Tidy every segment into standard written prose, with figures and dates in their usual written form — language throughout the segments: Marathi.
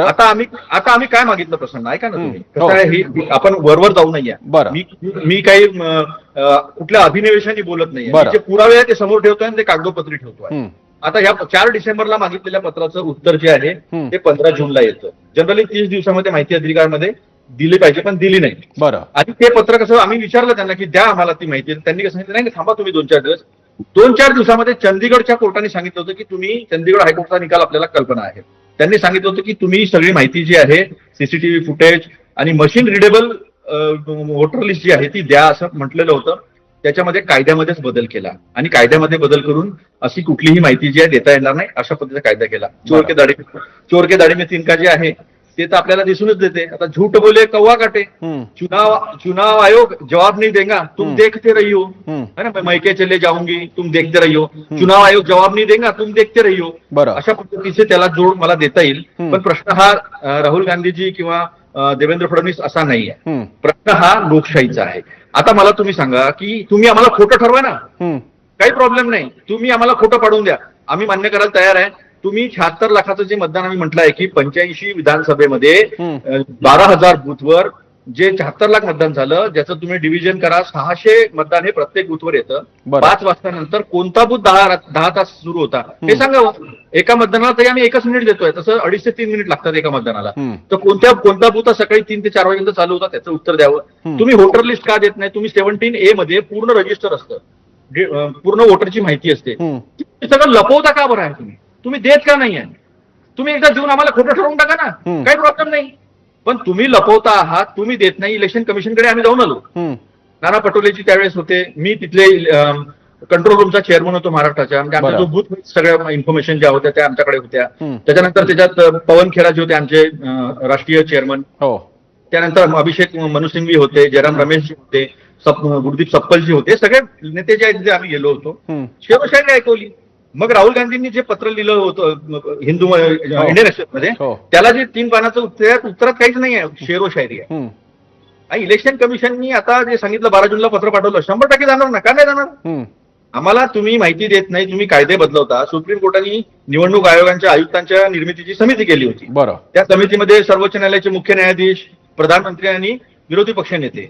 आता आम्ही काय मागितलं प्रसन्न, ऐका ना तुम्ही. हो. कसं आहे, ही आपण वरवर जाऊ नये. बरं. मी काही कुठल्या अभिनिवेशाने बोलत नाही. बरं. जे पुरावे आहे ते समोर ठेवतोय आणि ते कागदोपत्री ठेवतोय. आता ह्या 4 डिसेंबरला मागितलेल्या पत्राचं उत्तर जे आहे ते 15 जूनला येतं. जनरली 30 दिवसामध्ये माहिती अधिकारमध्ये दिली पाहिजे, पण दिली नाही. बरं. आणि ते पत्र कसं, आम्ही विचारलं त्यांना की द्या आम्हाला ती माहिती. त्यांनी कसं सांगितलं, नाही थांबा तुम्ही 2-4 दिवस. 2-4 दिवसामध्ये चंदीगडच्या कोर्टाने सांगितलं होतं की तुम्ही, चंदीगड हायकोर्टचा निकाल आपल्याला कल्पना आहे, त्यांनी सांगितलं होतं की तुम्ही सगळी माहिती जी आहे, सीसीटीव्ही फुटेज आणि मशीन रिडेबल वोटर लिस्ट जी आहे ती द्या, असं म्हटलेलं होतं. त्याच्यामध्ये कायद्यामध्येच बदल केला आणि कायद्यामध्ये बदल करून अशी कुठलीही माहिती जी आहे देता येणार नाही अशा पद्धतीचा कायदा केला. चोर के दाढी में तिनका जे आहे ते तर आपल्याला दिसूनच देते. आता झूठ बोले कौवा काटे, चुनाव आयोग जवाब नहीं देगा तुम देखते रहियो, है ना, मैं मैके चले जाऊंगी तुम देखते रहियो, चुनाव आयोग जवाब नहीं देगा तुम देखते रहियो, अशा पद्धतीचे त्याला जोड मला देता येईल. पण प्रश्न हा राहुल गांधीजी किंवा देवेंद्र फडणवीस असा नाहीये. प्रश्न हा लोकशाहीचा आहे. आता मला तुम्ही सांगा की तुम्ही आम्हाला खोटं ठरवा ना, काही प्रॉब्लेम नाही, तुम्ही आम्हाला खोटं पाडून द्या, आम्ही मान्य करायला तयार आहे. तुम्ही 76 लाखाचं जे मतदान आम्ही म्हटलं आहे की 85 विधानसभेमध्ये 12,000 बूथवर जे 76 लाख मतदान झालं, ज्याचं तुम्ही डिव्हिजन करा, 600 मतदान हे प्रत्येक बूथवर येतं. 5 वाजता नंतर कोणता बूथ 10 तास सुरू होता हे सांगा. एका मतदानाला तरी आम्ही 1 मिनिट देतोय, तसं 2.5 ते 3 मिनिट लागतात एका मतदानाला. तर कोणता बूथ सकाळी 3 ते 4 वाजेपर्यंत चालू होता त्याचं उत्तर द्यावं. तुम्ही वोटर लिस्ट का देत नाही? तुम्ही 17A मध्ये पूर्ण रजिस्टर असतं, पूर्ण वोटरची माहिती असते, सगळं लपवता का बरं आहे? तुम्ही देत का नाही आहे? तुम्ही एकदा देऊन आम्हाला खोटं ठरवून टाका ना, काही प्रॉब्लेम नाही. पण तुम्ही लपवता आहात, तुम्ही देत नाही. इलेक्शन कमिशनकडे आम्ही जाऊन आलो, नाना पटोलेची त्यावेळेस होते, मी तिथले कंट्रोल रूमचा चेअरमन होतो महाराष्ट्राच्या. म्हणजे आमचा जो बूथ सगळ्या इन्फॉर्मेशन ज्या होत्या त्या आमच्याकडे होत्या. त्याच्यानंतर त्याच्यात पवन खेरा जे होते आमचे राष्ट्रीय चेअरमन, त्यानंतर अभिषेक मनु सिंघवी होते, जयराम रमेशजी होते, गुरदीप सप्पलजी होते, सगळे नेते जे आहेत तिथे आम्ही गेलो होतो, शेवशाही ऐकवली. मग राहुल गांधींनी जे पत्र लिहिलं होतं हिंदू इंडियन एक्सप्रेसमध्ये, त्याला जे 3 पानाचं उत्तरात काहीच नाही आहे, शेरोशायरी आहे. आणि इलेक्शन कमिशननी आता जे सांगितलं 12 जूनला पत्र पाठवलं, 100% जाणार ना, का नाही जाणार? आम्हाला तुम्ही माहिती देत नाही, तुम्ही कायदे बदलवता. सुप्रीम कोर्टाने निवडणूक आयोगांच्या आयुक्तांच्या निर्मितीची समिती केली होती. त्या समितीमध्ये सर्वोच्च न्यायालयाचे मुख्य न्यायाधीश, प्रधानमंत्री आणि विरोधी पक्ष नेते.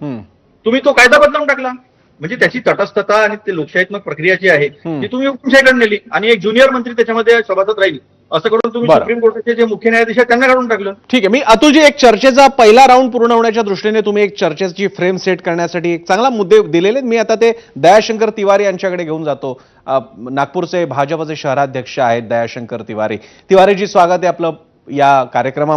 तुम्ही तो कायदा बदलवून टाकला. म्हणजे त्याची तटस्थता आणि ते लोकशाहीत्मक प्रक्रिया जी आहे ती तुम्ही हुकुमशाहीकडे नेली आणि एक ज्युनियर मंत्री त्याच्यामध्ये सभासद राहील असं करून तुम्ही सुप्रीम कोर्टाचे जे मुख्य न्यायाधीश आहेत त्यांना काढून टाकलं. ठीक आहे. मी अतुलजी, एक चर्चेचा पहिला राऊंड पूर्ण होण्याच्या दृष्टीने तुम्ही एक चर्चेची फ्रेम सेट करण्यासाठी एक चांगला मुद्दे दिलेले. मी आता ते दयाशंकर तिवारी यांच्याकडे घेऊन जातो. नागपूरचे भाजपचे शहराध्यक्ष आहेत दयाशंकर तिवारी. तिवारीजी, स्वागत आहे आपलं या कार्यक्रमामध्ये.